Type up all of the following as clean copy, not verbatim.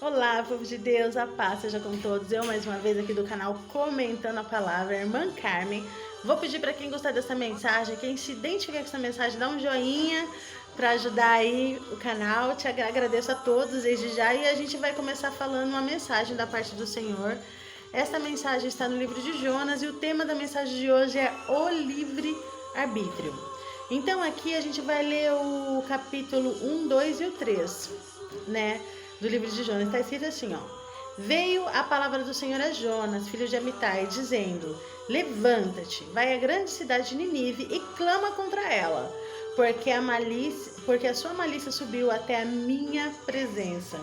Olá, povo de Deus, a paz seja com todos. Eu mais uma vez aqui do canal Comentando a Palavra, irmã Carmen. Vou pedir para quem gostar dessa mensagem, quem se identificar com essa mensagem, dá um joinha para ajudar aí o canal. Te agradeço a todos desde já e a gente vai começar falando uma mensagem da parte do Senhor. Essa mensagem está no livro de Jonas e o tema da mensagem de hoje é o livre-arbítrio. Então aqui a gente vai ler o capítulo 1, 2 e o 3, né? Do livro de Jonas, está escrito assim, ó: Veio a palavra do Senhor a Jonas, filho de Amitai, dizendo: Levanta-te, vai à grande cidade de Ninive e clama contra ela, porque a sua malícia subiu até a minha presença.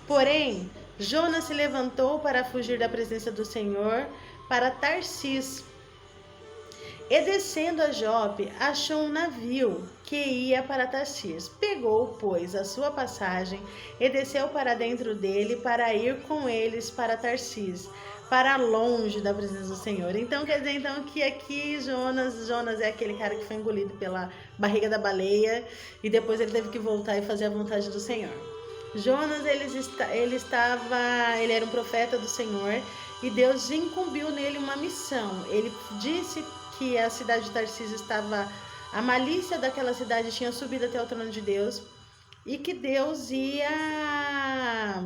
Porém, Jonas se levantou para fugir da presença do Senhor para Tarsis. E descendo a Jope, achou um navio que ia para Tarsis. Pegou, pois, a sua passagem e desceu para dentro dele para ir com eles para Tarsis, para longe da presença do Senhor. Então, quer dizer que aqui Jonas é aquele cara que foi engolido pela barriga da baleia e depois ele teve que voltar e fazer a vontade do Senhor. Jonas, ele era um profeta do Senhor e Deus incumbiu nele uma missão. Ele disse que a cidade de Tarsis a malícia daquela cidade tinha subido até o trono de Deus e que Deus ia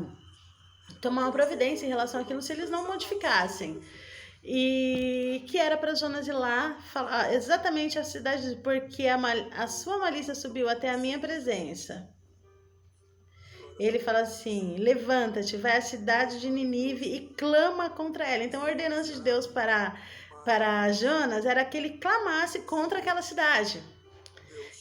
tomar uma providência em relação àquilo se eles não modificassem. E que era para Jonas ir lá falar exatamente a cidade, porque a sua malícia subiu até a minha presença. Ele fala assim: levanta-te, vai à cidade de Ninive e clama contra ela. Então a ordenança de Deus para Jonas era que ele clamasse contra aquela cidade.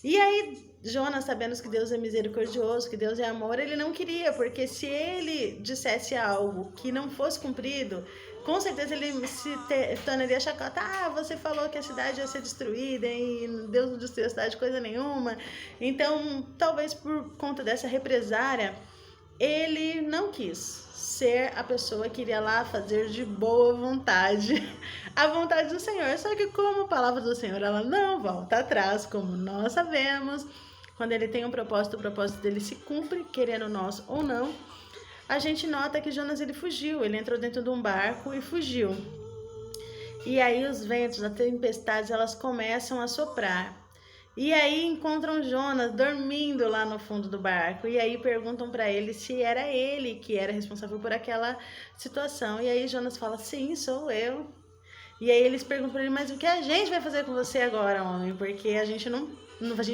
E aí Jonas, sabendo que Deus é misericordioso, que Deus é amor, ele não queria, porque se ele dissesse algo que não fosse cumprido, com certeza ele se tornaria chacota. Você falou que a cidade ia ser destruída e Deus não destruiu a cidade coisa nenhuma. Então, talvez por conta dessa represária, ele não quis ser a pessoa que iria lá fazer de boa vontade a vontade do Senhor. Só que como a palavra do Senhor, ela não volta atrás, como nós sabemos, quando ele tem um propósito, o propósito dele se cumpre, querendo nós ou não. A gente nota que Jonas, ele fugiu, ele entrou dentro de um barco e fugiu. E aí os ventos, as tempestades, elas começam a soprar. E aí encontram Jonas dormindo lá no fundo do barco. E aí perguntam para ele se era ele que era responsável por aquela situação. E aí Jonas fala: sim, sou eu. E aí eles perguntam para ele: mas o que a gente vai fazer com você agora, homem? Porque a gente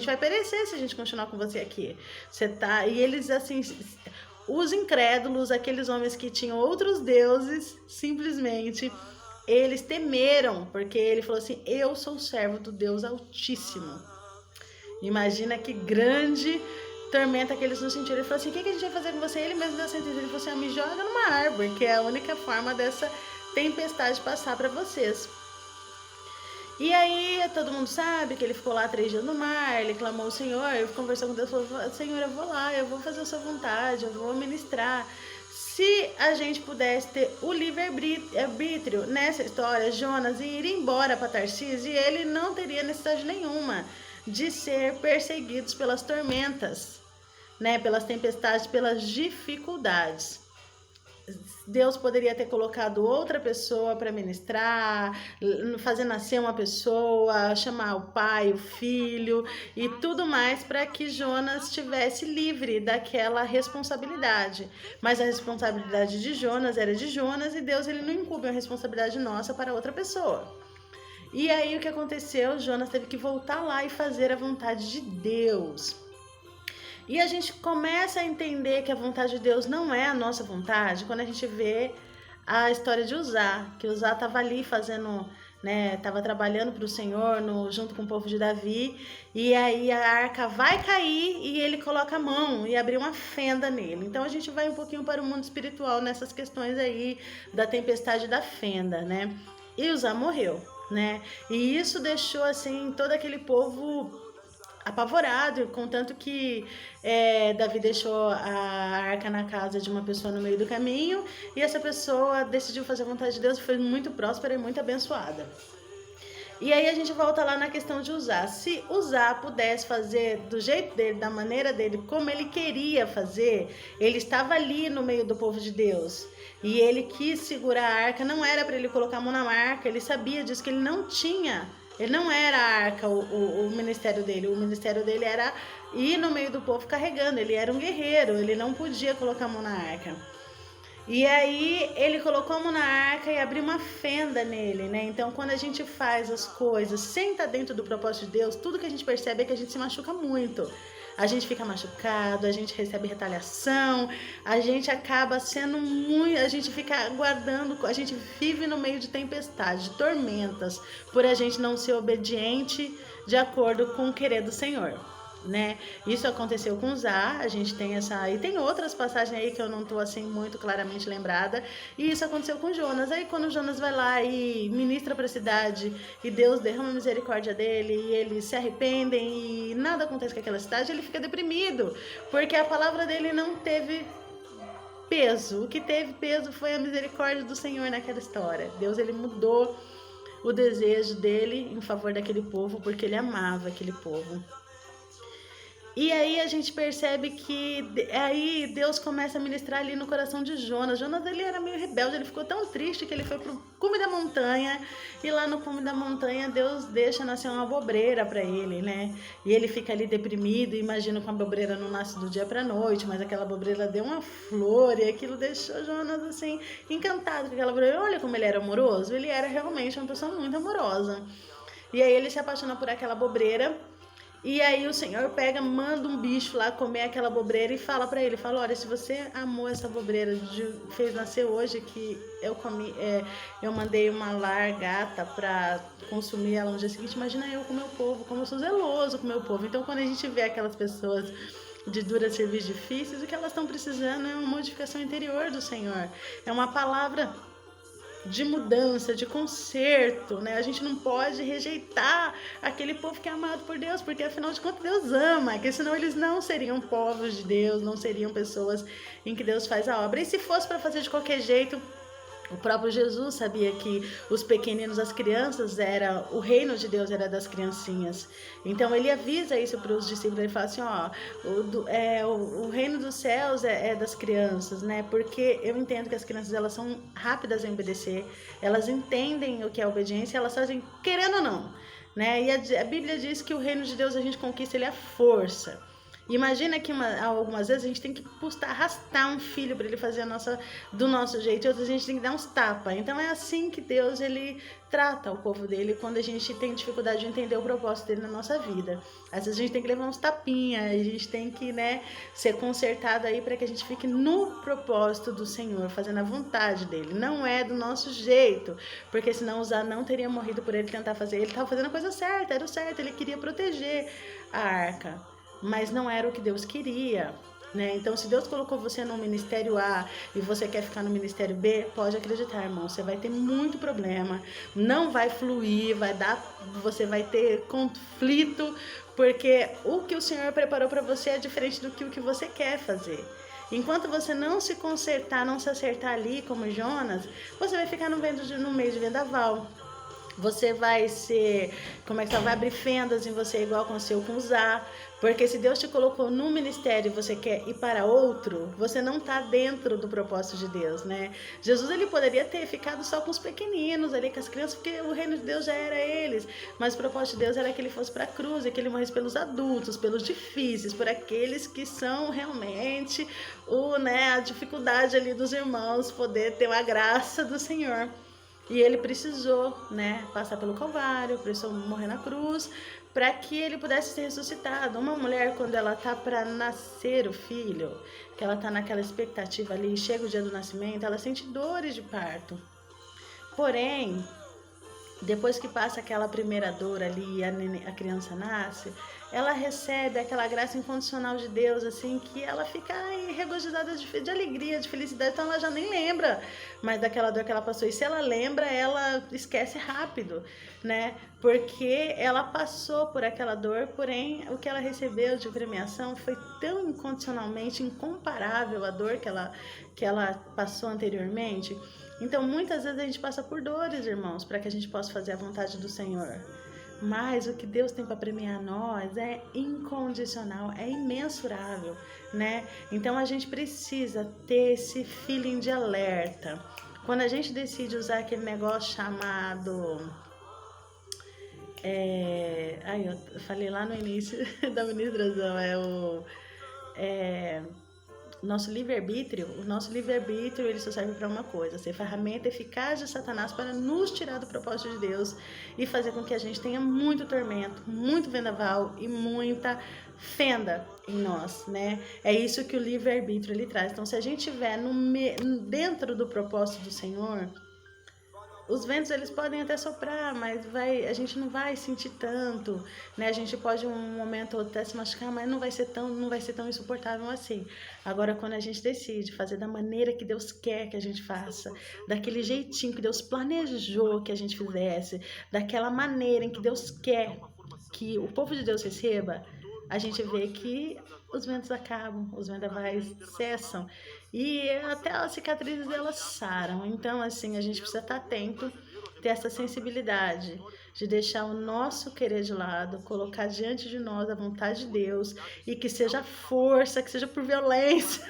vai perecer se a gente continuar com você aqui. E eles, assim, os incrédulos, aqueles homens que tinham outros deuses, simplesmente eles temeram, porque ele falou assim: eu sou servo do Deus Altíssimo. Imagina que grande tormenta que eles não sentiram. Ele falou assim: o que a gente vai fazer com você? Ele mesmo deu a sentença. Ele falou assim: me joga numa árvore, que é a única forma dessa tempestade passar para vocês. E aí todo mundo sabe que ele ficou lá 3 dias no mar, ele clamou ao Senhor, ele conversou com Deus, falou: Senhor, eu vou lá, eu vou fazer a sua vontade, eu vou ministrar. Se a gente pudesse ter o livre-arbítrio nessa história, Jonas iria embora para Tarsis e ele não teria necessidade nenhuma de ser perseguidos pelas tormentas, né? Pelas tempestades, pelas dificuldades. Deus poderia ter colocado outra pessoa para ministrar, fazer nascer uma pessoa, chamar o pai, o filho e tudo mais para que Jonas estivesse livre daquela responsabilidade. Mas a responsabilidade de Jonas era de Jonas e Deus, ele não incumbe a responsabilidade nossa para outra pessoa. E aí o que aconteceu? Jonas teve que voltar lá e fazer a vontade de Deus. E a gente começa a entender que a vontade de Deus não é a nossa vontade quando a gente vê a história de Uzá, que Uzá estava ali fazendo, né, estava trabalhando para o Senhor junto com o povo de Davi, e aí a arca vai cair e ele coloca a mão e abre uma fenda nele. Então a gente vai um pouquinho para o mundo espiritual nessas questões aí da tempestade da fenda, né? E Uzá morreu, né? E isso deixou assim todo aquele povo apavorado, contanto que Davi deixou a arca na casa de uma pessoa no meio do caminho e essa pessoa decidiu fazer a vontade de Deus e foi muito próspera e muito abençoada. E aí a gente volta lá na questão de Uzá. Se Uzá pudesse fazer do jeito dele, da maneira dele, como ele queria fazer, ele estava ali no meio do povo de Deus. E ele quis segurar a arca, não era para ele colocar a mão na arca, ele sabia disso, que ele não tinha, ele não era a arca, o ministério dele. O ministério dele era ir no meio do povo carregando, ele era um guerreiro, ele não podia colocar a mão na arca. E aí ele colocou a mão na arca e abriu uma fenda nele, né? Então quando a gente faz as coisas sem estar dentro do propósito de Deus, tudo que a gente percebe é que a gente se machuca muito. A gente fica machucado, a gente recebe retaliação, a gente acaba sendo muito, a gente fica aguardando, a gente vive no meio de tempestades, de tormentas, por a gente não ser obediente de acordo com o querer do Senhor. Né? Isso aconteceu com Uzá, a gente tem essa, e tem outras passagens aí que eu não tô assim muito claramente lembrada, e isso aconteceu com Jonas. Aí quando Jonas vai lá e ministra para a cidade e Deus derrama misericórdia dele e eles se arrependem e nada acontece com aquela cidade, ele fica deprimido, porque a palavra dele não teve peso. O que teve peso foi a misericórdia do Senhor naquela história. Deus, ele mudou o desejo dele em favor daquele povo, porque ele amava aquele povo. E aí a gente percebe que aí Deus começa a ministrar ali no coração de Jonas. Jonas, ele era meio rebelde, ele ficou tão triste que ele foi pro cume da montanha. E lá no cume da montanha Deus deixa nascer uma bobreira para ele, né? E ele fica ali deprimido, imagina que a bobreira não nasce do dia pra noite, mas aquela bobreira deu uma flor e aquilo deixou Jonas assim, encantado com aquela bobreira. Olha como ele era amoroso, ele era realmente uma pessoa muito amorosa. E aí ele se apaixona por aquela bobreira. E aí o Senhor pega, manda um bicho lá comer aquela bobreira e fala pra ele, fala, olha, se você amou essa bobreira, fez nascer hoje que eu comi, eu mandei uma largata pra consumir ela no dia seguinte, imagina eu com o meu povo, como eu sou zeloso com o meu povo. Então quando a gente vê aquelas pessoas de dura serviço difíceis, o que elas estão precisando é uma modificação interior do Senhor, é uma palavra de mudança, de conserto, né? A gente não pode rejeitar aquele povo que é amado por Deus, porque afinal de contas Deus ama, porque senão eles não seriam povos de Deus, não seriam pessoas em que Deus faz a obra. E se fosse para fazer de qualquer jeito, o próprio Jesus sabia que os pequeninos, as crianças, o reino de Deus era das criancinhas. Então ele avisa isso para os discípulos, ele fala assim, ó, o reino dos céus é das crianças, né? Porque eu entendo que as crianças, elas são rápidas em obedecer, elas entendem o que é obediência, elas fazem querendo ou não, né? E a Bíblia diz que o reino de Deus a gente conquista ele à força. Imagina que algumas vezes a gente tem que arrastar um filho para ele fazer do nosso jeito, e outras a gente tem que dar uns tapas. Então é assim que Deus, ele trata o povo dele quando a gente tem dificuldade de entender o propósito dele na nossa vida. Às vezes a gente tem que levar uns tapinhas, a gente tem que, né, ser consertado aí para que a gente fique no propósito do Senhor, fazendo a vontade dele. Não é do nosso jeito, porque senão Uzá não teria morrido por ele tentar fazer. Ele estava fazendo a coisa certa, era o certo, ele queria proteger a arca. Mas não era o que Deus queria, né? Então, se Deus colocou você no ministério A e você quer ficar no ministério B, pode acreditar, irmão, você vai ter muito problema, não vai fluir, você vai ter conflito, porque o que o Senhor preparou para você é diferente do que o que você quer fazer. Enquanto você não se consertar, não se acertar ali, como Jonas, você vai ficar no meio de vendaval. Você vai vai abrir fendas em você, igual aconteceu com Uzá. Porque se Deus te colocou num ministério e você quer ir para outro, você não está dentro do propósito de Deus, né? Jesus, ele poderia ter ficado só com os pequeninos ali, com as crianças, porque o reino de Deus já era eles. Mas o propósito de Deus era que ele fosse para a cruz, e que ele morresse pelos adultos, pelos difíceis, por aqueles que são realmente a dificuldade ali dos irmãos, poder ter a graça do Senhor. E ele precisou, né, passar pelo Calvário, precisou morrer na cruz, para que ele pudesse ser ressuscitado. Uma mulher, quando ela tá para nascer o filho, que ela tá naquela expectativa ali, chega o dia do nascimento, ela sente dores de parto. Porém, depois que passa aquela primeira dor ali e a criança nasce, ela recebe aquela graça incondicional de Deus, assim, que ela fica regozijada de alegria, de felicidade, então ela já nem lembra mais daquela dor que ela passou. E se ela lembra, ela esquece rápido, né? Porque ela passou por aquela dor, porém o que ela recebeu de premiação foi tão incondicionalmente incomparável à dor que ela passou anteriormente. Então muitas vezes a gente passa por dores, irmãos, para que a gente possa fazer a vontade do Senhor. Mas o que Deus tem para premiar nós é incondicional, é imensurável, né? Então a gente precisa ter esse feeling de alerta. Quando a gente decide usar aquele negócio chamado... eu falei lá no início da ministração, nosso livre-arbítrio, o nosso livre-arbítrio ele só serve para uma coisa, ser ferramenta eficaz de Satanás para nos tirar do propósito de Deus e fazer com que a gente tenha muito tormento, muito vendaval e muita fenda em nós, né? É isso que o livre-arbítrio ele traz. Então, se a gente estiver dentro do propósito do Senhor, os ventos eles podem até soprar, mas a gente não vai sentir tanto, né? A gente pode um momento ou até se machucar, mas não vai ser tão insuportável assim. Agora, quando a gente decide fazer da maneira que Deus quer que a gente faça, daquele jeitinho que Deus planejou que a gente fizesse, daquela maneira em que Deus quer que o povo de Deus receba, a gente vê que os ventos acabam, os vendavais cessam e até as cicatrizes elas saram. Então, assim, a gente precisa estar atento, ter essa sensibilidade de deixar o nosso querer de lado, colocar diante de nós a vontade de Deus e que seja força, que seja por violência,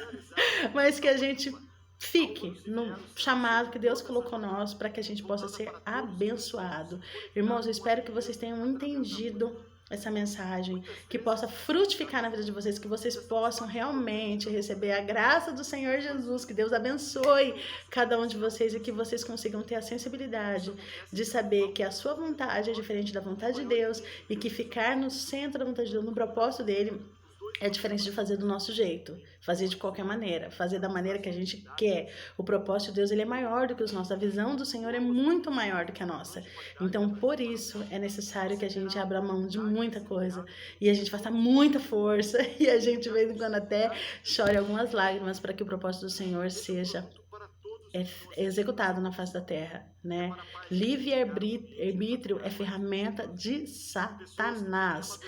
mas que a gente fique no chamado que Deus colocou nós para que a gente possa ser abençoado. Irmãos, eu espero que vocês tenham entendido essa mensagem, que possa frutificar na vida de vocês, que vocês possam realmente receber a graça do Senhor Jesus, que Deus abençoe cada um de vocês e que vocês consigam ter a sensibilidade de saber que a sua vontade é diferente da vontade de Deus e que ficar no centro da vontade de Deus, no propósito dele, é diferente de fazer do nosso jeito, fazer de qualquer maneira, fazer da maneira que a gente quer. O propósito de Deus ele é maior do que os nossos, a visão do Senhor é muito maior do que a nossa. Então, por isso, é necessário que a gente abra mão de muita coisa e a gente faça muita força e a gente, de vez em quando, até chore algumas lágrimas para que o propósito do Senhor seja executado na face da terra, né? Livre-arbítrio é ferramenta de Satanás.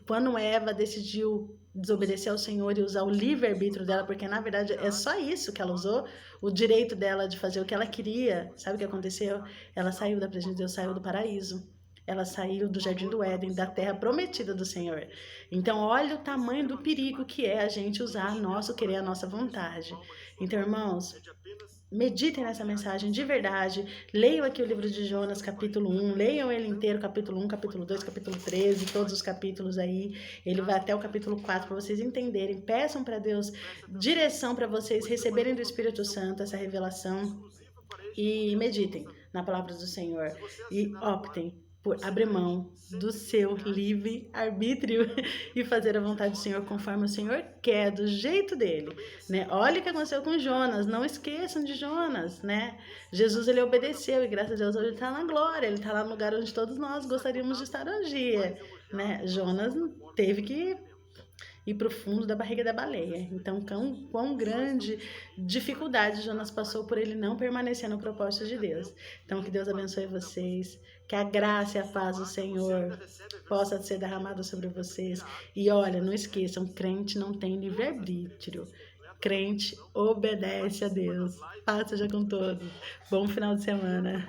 Quando Eva decidiu desobedecer ao Senhor e usar o livre-arbítrio dela, porque na verdade é só isso que ela usou, o direito dela de fazer o que ela queria, sabe o que aconteceu? Ela saiu da presença de Deus, saiu do paraíso. Ela saiu do jardim do Éden, da terra prometida do Senhor. Então, olha o tamanho do perigo que é a gente usar nosso querer, a nossa vontade. Então, irmãos, meditem nessa mensagem de verdade, leiam aqui o livro de Jonas, capítulo 1, leiam ele inteiro, capítulo 1, capítulo 2, capítulo 13, todos os capítulos aí, ele vai até o capítulo 4 para vocês entenderem, peçam para Deus direção para vocês receberem do Espírito Santo essa revelação e meditem na palavra do Senhor e optem por abrir mão do seu livre-arbítrio e fazer a vontade do Senhor conforme o Senhor quer, do jeito dele, né? Olha o que aconteceu com Jonas, não esqueçam de Jonas, né? Jesus, ele obedeceu e graças a Deus hoje ele está na glória, ele está lá no lugar onde todos nós gostaríamos de estar um dia, né? Jonas teve que ir para o fundo da barriga da baleia. Então, quão grande dificuldade Jonas passou por ele não permanecer no propósito de Deus. Então, que Deus abençoe vocês, que a graça e a paz do Senhor possa ser derramada sobre vocês. E olha, não esqueçam, crente não tem livre-arbítrio. Crente obedece a Deus. Paz seja com todos. Bom final de semana.